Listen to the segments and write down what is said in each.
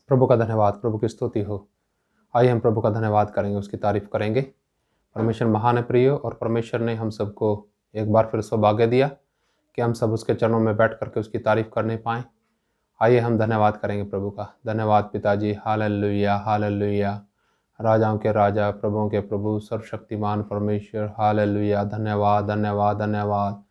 प्रभु का धन्यवाद, प्रभु की स्तुति हो। आइए हम प्रभु का धन्यवाद करेंगे, उसकी तारीफ करेंगे। परमेश्वर महान है प्रिय, और परमेश्वर ने हम सबको एक बार फिर सौभाग्य दिया कि हम सब उसके चरणों में बैठ करके उसकी तारीफ करने पाएँ। आइए हम धन्यवाद करेंगे प्रभु का। धन्यवाद पिताजी, हालेलुया हालेलुया। राजाओं के राजा, प्रभुओं के प्रभु, सर्वशक्तिमान परमेश्वर, हालेलुया। धन्यवाद धन्यवाद धन्यवाद।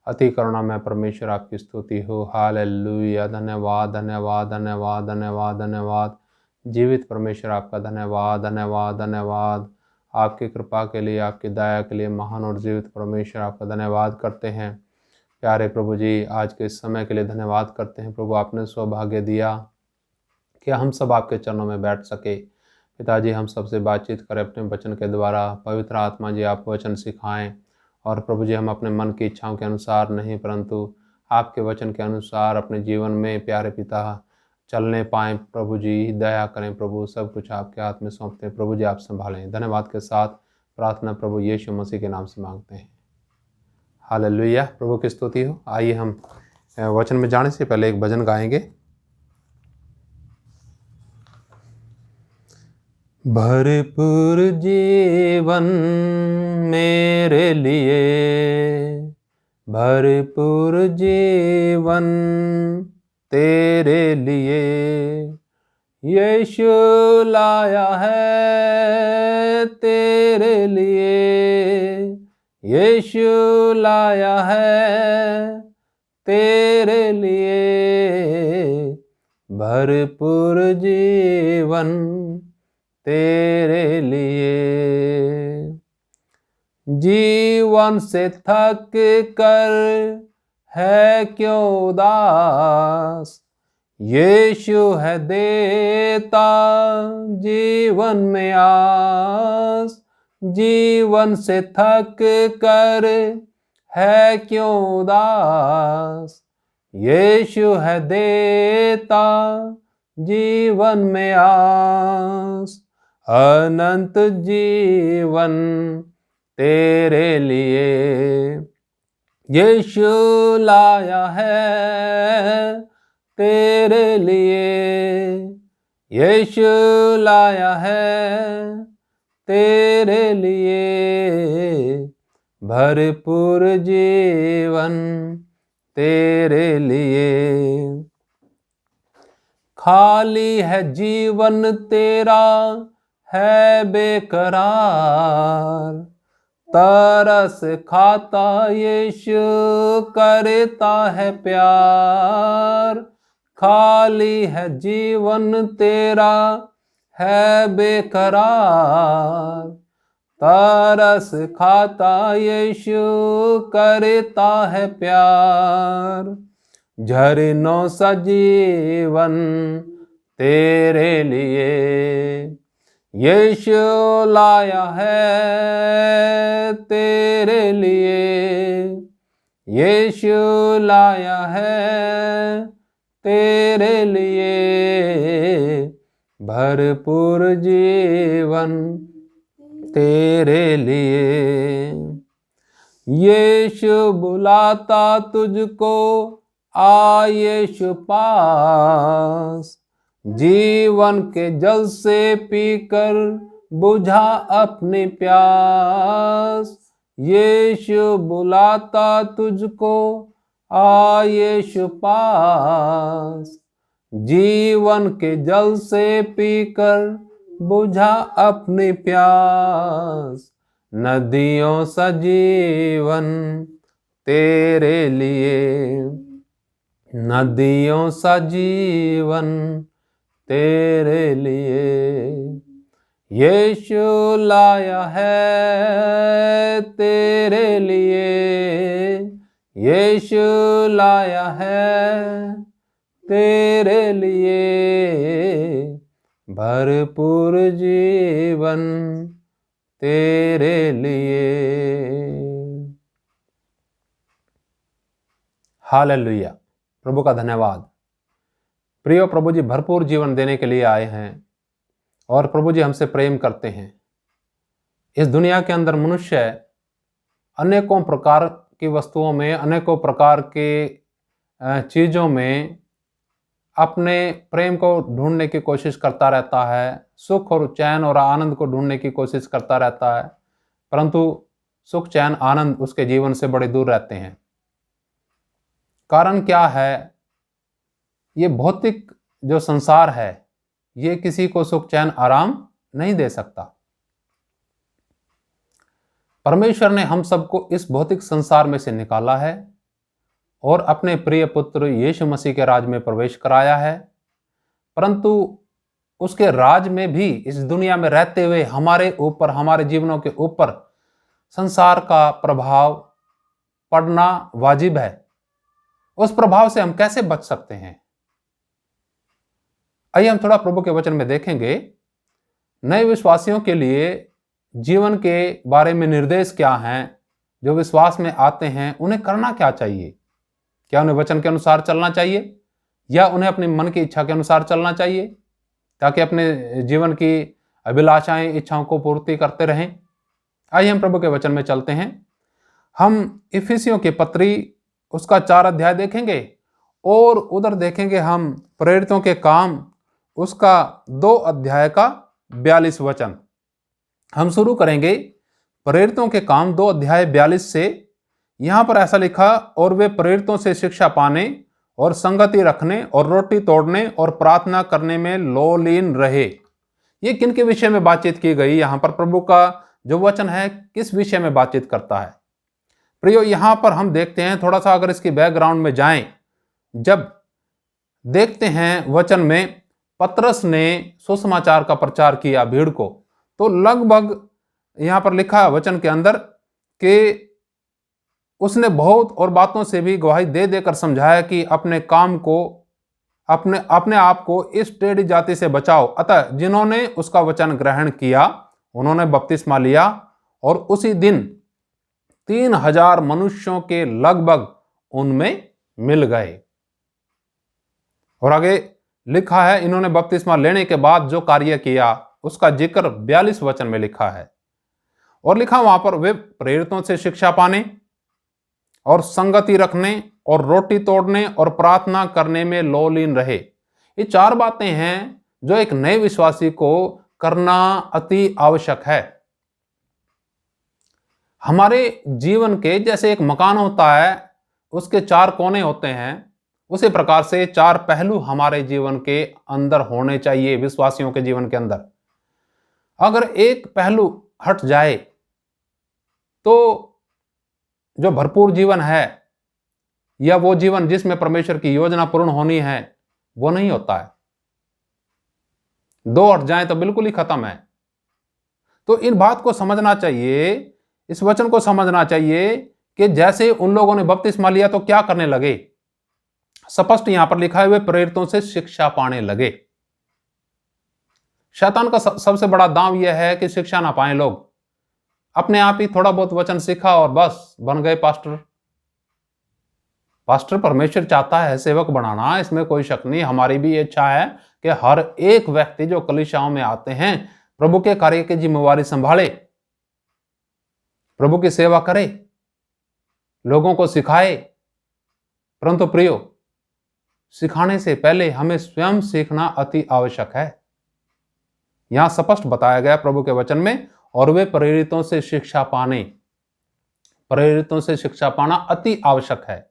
अति करुणा में परमेश्वर, आपकी स्तुति हो। हालेलुया। धन्यवाद धन्यवाद धन्यवाद धन्यवाद धन्यवाद। जीवित परमेश्वर, आपका धन्यवाद धन्यवाद धन्यवाद। आपकी कृपा के लिए, आपकी दया के लिए महान और जीवित परमेश्वर, आपका धन्यवाद करते हैं। प्यारे प्रभु जी, आज के इस समय के लिए धन्यवाद करते हैं। प्रभु, आपने सौभाग्य दिया कि हम सब आपके चरणों में बैठ सके। पिताजी, हम सबसे बातचीत करें अपने वचन के द्वारा। पवित्र आत्मा जी, आप वचन सिखाएं। और प्रभु जी, हम अपने मन की इच्छाओं के अनुसार नहीं, परंतु आपके वचन के अनुसार अपने जीवन में प्यारे पिता चलने पाएँ। प्रभु जी, दया करें। प्रभु, सब कुछ आपके हाथ में सौंपते हैं। प्रभु जी, आप संभालें। धन्यवाद के साथ प्रार्थना प्रभु यीशु मसीह के नाम से मांगते हैं, हालेलुया। प्रभु की स्तुति हो। आइए हम वचन में जाने से पहले एक भजन गाएंगे। भरपूर जीवन मेरे लिए, भरपूर जीवन तेरे लिए यीशु लाया है तेरे लिए, यीशु लाया है तेरे लिए। भरपूर जीवन तेरे लिए। जीवन से थक कर है क्यों उदास, यीशु है देता जीवन में आस। जीवन से थक कर है क्यों उदास, यीशु है देता जीवन में आस। अनंत जीवन तेरे लिए यीशु लाया है तेरे लिए, यीशु लाया है तेरे लिए। भरपूर जीवन तेरे लिए। खाली है जीवन तेरा है बेकरार, तरस खाता यीशु करता है प्यार। खाली है जीवन तेरा है बेकरार, तरस खाता यीशु करता है प्यार। झरनों सा जीवन तेरे लिए यीशु लाया है तेरे लिए, यीशु लाया है तेरे लिए। भरपूर जीवन तेरे लिए। यीशु बुलाता तुझको, आ यीशु पास, जीवन के जल से पीकर बुझा अपनी प्यास। यीशु बुलाता तुझको, आ यीशु पास, जीवन के जल से पीकर बुझा अपनी प्यास। नदियों सा जीवन तेरे लिए, नदियों सा जीवन तेरे लिए यीशु लाया है तेरे लिए, यीशु लाया है तेरे लिए। भरपूर जीवन तेरे लिए। हालेलुया। प्रभु का धन्यवाद। प्रियो, प्रभु जी भरपूर जीवन देने के लिए आए हैं और प्रभु जी हमसे प्रेम करते हैं। इस दुनिया के अंदर मनुष्य अनेकों प्रकार की वस्तुओं में, अनेकों प्रकार के चीज़ों में अपने प्रेम को ढूंढने की कोशिश करता रहता है, सुख और चैन और आनंद को ढूंढने की कोशिश करता रहता है, परंतु सुख चैन आनंद उसके जीवन से बड़े दूर रहते हैं। कारण क्या है? ये भौतिक जो संसार है ये किसी को सुख चैन आराम नहीं दे सकता। परमेश्वर ने हम सबको इस भौतिक संसार में से निकाला है और अपने प्रिय पुत्र यीशु मसीह के राज में प्रवेश कराया है, परंतु उसके राज में भी इस दुनिया में रहते हुए हमारे ऊपर, हमारे जीवनों के ऊपर संसार का प्रभाव पड़ना वाजिब है। उस प्रभाव से हम कैसे बच सकते हैं? आइए हम थोड़ा प्रभु के वचन में देखेंगे। नए विश्वासियों के लिए जीवन के बारे में निर्देश क्या हैं? जो विश्वास में आते हैं उन्हें करना क्या चाहिए? क्या उन्हें वचन के अनुसार चलना चाहिए या उन्हें अपनी मन की इच्छा के अनुसार चलना चाहिए ताकि अपने जीवन की अभिलाषाएं, इच्छाओं को पूर्ति करते रहें? आइए हम प्रभु के वचन में चलते हैं। हम इफिसियों की पत्री उसका 4 अध्याय देखेंगे और उधर देखेंगे हम प्रेरितों के काम उसका 2 अध्याय का 42 वचन। हम शुरू करेंगे प्रेरितों के काम 2 अध्याय 42 से। यहां पर ऐसा लिखा, और वे प्रेरितों से शिक्षा पाने और संगति रखने और रोटी तोड़ने और प्रार्थना करने में लोलीन रहे। ये किन के विषय में बातचीत की गई? यहां पर प्रभु का जो वचन है किस विषय में बातचीत करता है? प्रियो, यहां पर हम देखते हैं, थोड़ा सा अगर इसकी बैकग्राउंड में जाएं, जब देखते हैं वचन में पतरस ने सुसमाचार का प्रचार किया भीड़ को, तो लगभग यहां पर लिखा वचन के अंदर कि उसने बहुत और बातों से भी गवाही दे देकर समझाया कि अपने काम को, अपने आप को इस टेढ़ी जाति से बचाओ। अतः जिन्होंने उसका वचन ग्रहण किया उन्होंने बपतिस्मा लिया और उसी दिन 3000 मनुष्यों के लगभग उनमें मिल गए। और आगे लिखा है, इन्होंने बपतिस्मा लेने के बाद जो कार्य किया उसका जिक्र 42 वचन में लिखा है। और लिखा वहां पर, वे प्रेरितों से शिक्षा पाने और संगति रखने और रोटी तोड़ने और प्रार्थना करने में लोलीन रहे। ये 4 बातें हैं जो एक नए विश्वासी को करना अति आवश्यक है। हमारे जीवन के जैसे एक मकान होता है, उसके 4 कोने होते हैं, उसी प्रकार से 4 पहलू हमारे जीवन के अंदर होने चाहिए, विश्वासियों के जीवन के अंदर। अगर एक पहलू हट जाए तो जो भरपूर जीवन है या वो जीवन जिसमें परमेश्वर की योजना पूर्ण होनी है वो नहीं होता है। 2 हट जाए तो बिल्कुल ही खत्म है। तो इन बात को समझना चाहिए, इस वचन को समझना चाहिए कि जैसे उन लोगों ने बपतिस्मा लिया तो क्या करने लगे। स्पष्ट यहां पर लिखा है, वे प्रेरितों से शिक्षा पाने लगे। शैतान का सबसे बड़ा दांव यह है कि शिक्षा ना पाए लोग। अपने आप ही थोड़ा बहुत वचन सीखा और बस बन गए पास्टर। परमेश्वर चाहता है सेवक बनाना, इसमें कोई शक नहीं। हमारी भी इच्छा है कि हर एक व्यक्ति जो कलीसियाओं में आते हैं प्रभु के कार्य की जिम्मेवारी संभाले, प्रभु की सेवा करे, लोगों को सिखाए। परंतु प्रियो, सिखाने से पहले हमें स्वयं सीखना अति आवश्यक है। यहां स्पष्ट बताया गया प्रभु के वचन में, और वे प्रेरितों से शिक्षा पाना अति आवश्यक है।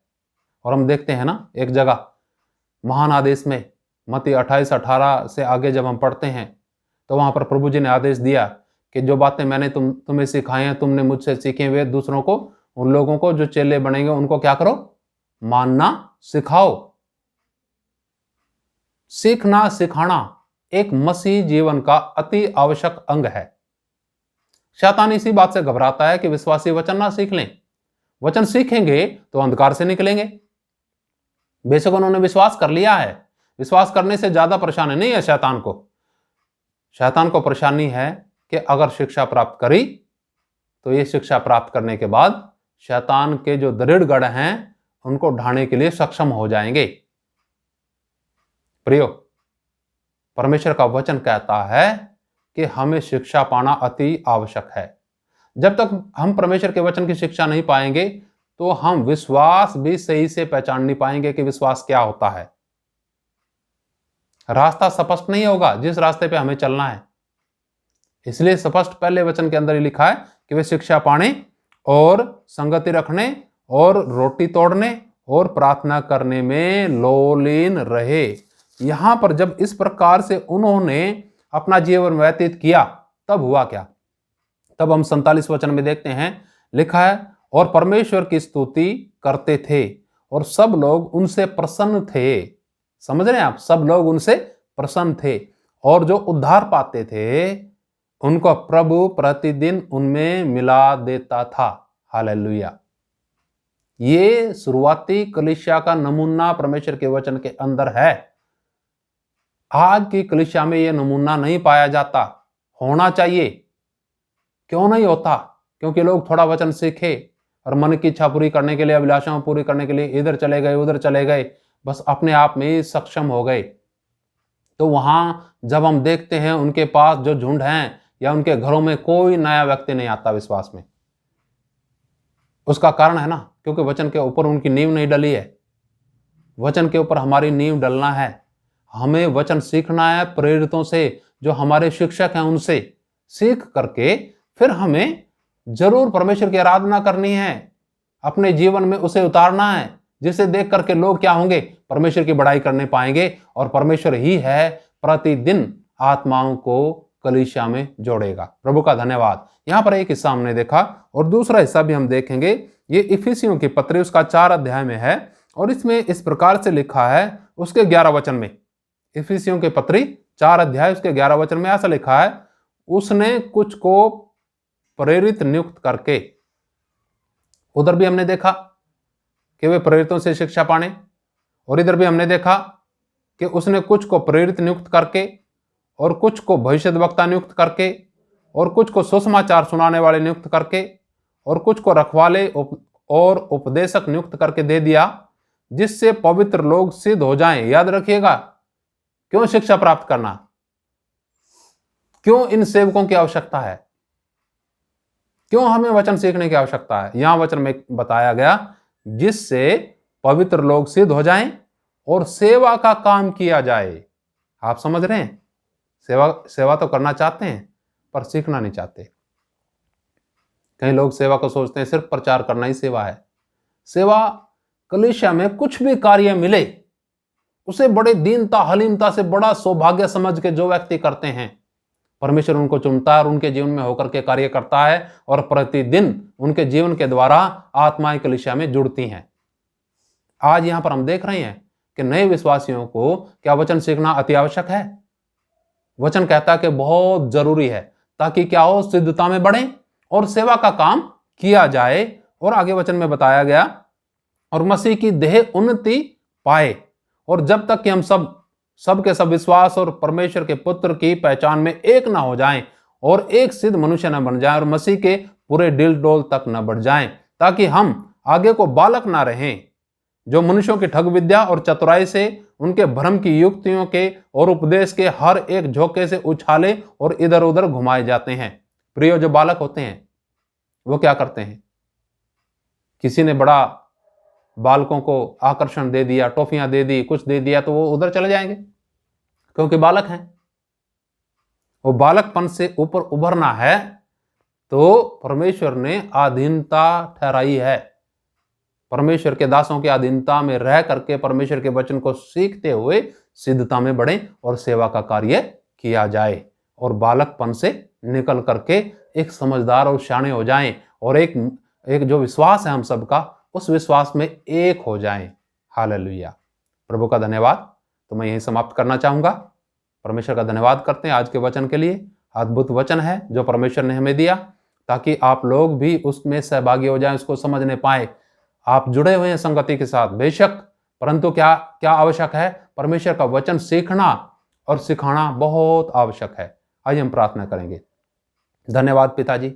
और हम देखते हैं ना, एक जगह महान आदेश में मत्ती 28-18 से आगे जब हम पढ़ते हैं तो वहां पर प्रभु जी ने आदेश दिया कि जो बातें मैंने तुम्हें सिखाई हैं, तुमने मुझसे सीखे हुए दूसरों को, उन लोगों को जो चेले बनेंगे उनको क्या करो? मानना सिखाओ। सीखना सिखाना एक मसीही जीवन का अति आवश्यक अंग है। शैतान इसी बात से घबराता है कि विश्वासी वचन ना सीख लें। वचन सीखेंगे तो अंधकार से निकलेंगे। बेशक उन्होंने विश्वास कर लिया है, विश्वास करने से ज्यादा परेशानी नहीं है शैतान को। शैतान को परेशानी है कि अगर शिक्षा प्राप्त करी तो ये शिक्षा प्राप्त करने के बाद शैतान के जो दृढ़ गढ़ हैं उनको ढाने के लिए सक्षम हो जाएंगे। प्रियो, परमेश्वर का वचन कहता है कि हमें शिक्षा पाना अति आवश्यक है। जब तक हम परमेश्वर के वचन की शिक्षा नहीं पाएंगे तो हम विश्वास भी सही से पहचान नहीं पाएंगे कि विश्वास क्या होता है। रास्ता स्पष्ट नहीं होगा जिस रास्ते पे हमें चलना है। इसलिए स्पष्ट पहले वचन के अंदर ही लिखा है कि वे शिक्षा पाने और संगति रखने और रोटी तोड़ने और प्रार्थना करने में लोलीन रहे। यहां पर जब इस प्रकार से उन्होंने अपना जीवन व्यतीत किया तब हुआ क्या? तब हम 47 वचन में देखते हैं, लिखा है, और परमेश्वर की स्तुति करते थे और सब लोग उनसे प्रसन्न थे। समझ रहे हैं आप? सब लोग उनसे प्रसन्न थे और जो उद्धार पाते थे उनको प्रभु प्रतिदिन उनमें मिला देता था। हालेलुया। ये शुरुआती कलीसिया का नमूना परमेश्वर के वचन के अंदर है। आज की कलीसिया में यह नमूना नहीं पाया जाता। होना चाहिए। क्यों नहीं होता? क्योंकि लोग थोड़ा वचन सीखे और मन की इच्छा पूरी करने के लिए, अभिलाषाओं पूरी करने के लिए इधर चले गए उधर चले गए, बस अपने आप में ही सक्षम हो गए। तो वहां जब हम देखते हैं उनके पास जो झुंड हैं या उनके घरों में कोई नया व्यक्ति नहीं आता विश्वास में, उसका कारण है ना, क्योंकि वचन के ऊपर उनकी नींव नहीं डली है। वचन के ऊपर हमारी नींव डलना है। हमें वचन सीखना है प्रेरितों से, जो हमारे शिक्षक हैं उनसे सीख करके फिर हमें जरूर परमेश्वर की आराधना करनी है, अपने जीवन में उसे उतारना है, जिसे देख करके लोग क्या होंगे? परमेश्वर की बड़ाई करने पाएंगे। और परमेश्वर ही है प्रतिदिन आत्माओं को कलीसिया में जोड़ेगा। प्रभु का धन्यवाद। यहां पर एक हिस्सा हमने देखा और दूसरा हिस्सा भी हम देखेंगे। ये इफिसियों की पत्री उसका 4 अध्याय में है और इसमें इस प्रकार से लिखा है उसके 11 वचन में। इफिसियों के पत्री 4 अध्याय उसके 11 वचन में ऐसा लिखा है, उसने कुछ को प्रेरित नियुक्त करके। उधर भी हमने देखा कि वे प्रेरितों से शिक्षा पाने, और इधर भी हमने देखा कि उसने कुछ को प्रेरित नियुक्त करके और कुछ को भविष्यद्वक्ता नियुक्त करके और कुछ को सुसमाचार सुनाने वाले नियुक्त करके और कुछ को रखवाले और उपदेशक नियुक्त करके दे दिया, जिससे पवित्र लोग सिद्ध हो जाएं। याद रखिएगा, क्यों शिक्षा प्राप्त करना? क्यों इन सेवकों की आवश्यकता है? क्यों हमें वचन सीखने की आवश्यकता है? यहां वचन में बताया गया, जिससे पवित्र लोग सिद्ध हो जाएं और सेवा का काम किया जाए। आप समझ रहे हैं? सेवा तो करना चाहते हैं पर सीखना नहीं चाहते। कई लोग सेवा को सोचते हैं सिर्फ प्रचार करना ही सेवा है। सेवा कलीसिया में कुछ भी कार्य मिले उसे बड़े दीनता हलीमता से बड़ा सौभाग्य समझ के जो व्यक्ति करते हैं, परमेश्वर उनको चुनता है और उनके जीवन में होकर के कार्य करता है और प्रतिदिन उनके जीवन के द्वारा आत्माएं कलीसिया में जुड़ती हैं। आज यहां पर हम देख रहे हैं कि नए विश्वासियों को क्या वचन सीखना अति आवश्यक है? वचन कहता है कि बहुत जरूरी है, ताकि क्या हो? सिद्धता में बढ़े और सेवा का काम किया जाए। और आगे वचन में बताया गया, और मसीह की देह उन्नति पाए, और जब तक कि हम सब के सब विश्वास और परमेश्वर के पुत्र की पहचान में एक ना हो जाएं और एक सिद्ध मनुष्य न बन जाएं और मसीह के पूरे दिल डोल तक न बढ़ जाएं, ताकि हम आगे को बालक ना रहें, जो मनुष्यों की ठग विद्या और चतुराई से, उनके भ्रम की युक्तियों के और उपदेश के हर एक झोंके से उछाले और इधर उधर घुमाए जाते हैं। प्रियो, जो बालक होते हैं वो क्या करते हैं? किसी ने बड़ा बालकों को आकर्षण दे दिया, टॉफियां दे दी, कुछ दे दिया, तो वो उधर चले जाएंगे, क्योंकि बालक हैं। वो बालकपन से ऊपर उभरना है तो परमेश्वर ने अधीनता ठहराई है। परमेश्वर के दासों की अधीनता में रह करके परमेश्वर के वचन को सीखते हुए सिद्धता में बढ़े और सेवा का कार्य किया जाए, और बालकपन से निकल करके एक समझदार और शाणे हो जाएं और एक जो विश्वास है हम सबका, उस विश्वास में एक हो जाएं। हालेलुया। प्रभु का धन्यवाद। तो मैं यही समाप्त करना चाहूंगा। परमेश्वर का धन्यवाद करते हैं आज के वचन के लिए। अद्भुत वचन है जो परमेश्वर ने हमें दिया, ताकि आप लोग भी उसमें सहभागी हो जाएं, उसको समझने पाए। आप जुड़े हुए हैं संगति के साथ बेशक, परंतु क्या क्या आवश्यक है? परमेश्वर का वचन सीखना और सिखाना बहुत आवश्यक है। आइए हम प्रार्थना करेंगे। धन्यवाद पिताजी,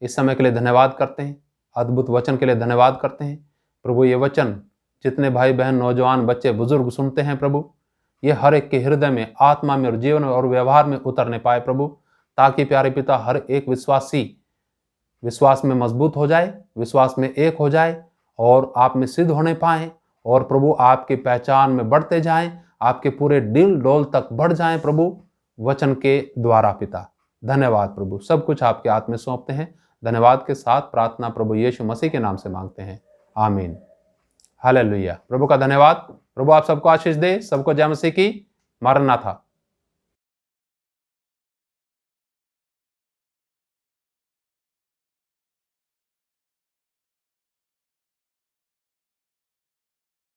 इस समय के लिए धन्यवाद करते हैं, अद्भुत वचन के लिए धन्यवाद करते हैं। प्रभु, ये वचन जितने भाई बहन, नौजवान, बच्चे, बुजुर्ग सुनते हैं प्रभु, ये हर एक के हृदय में, आत्मा में और जीवन और व्यवहार में उतरने पाए प्रभु, ताकि प्यारे पिता हर एक विश्वासी विश्वास में मजबूत हो जाए, विश्वास में एक हो जाए और आप में सिद्ध होने पाए, और प्रभु आपकी पहचान में बढ़ते जाएं, आपके पूरे दिल डोल तक बढ़ जाएं प्रभु, वचन के द्वारा पिता। धन्यवाद प्रभु, सब कुछ आपके हाथ में सौंपते हैं। धन्यवाद के साथ प्रार्थना प्रभु यीशु मसीह के नाम से मांगते हैं, आमीन। हालेलुया। प्रभु का धन्यवाद। प्रभु आप सबको आशीष दे। सबको जय मसीह की। मरना था।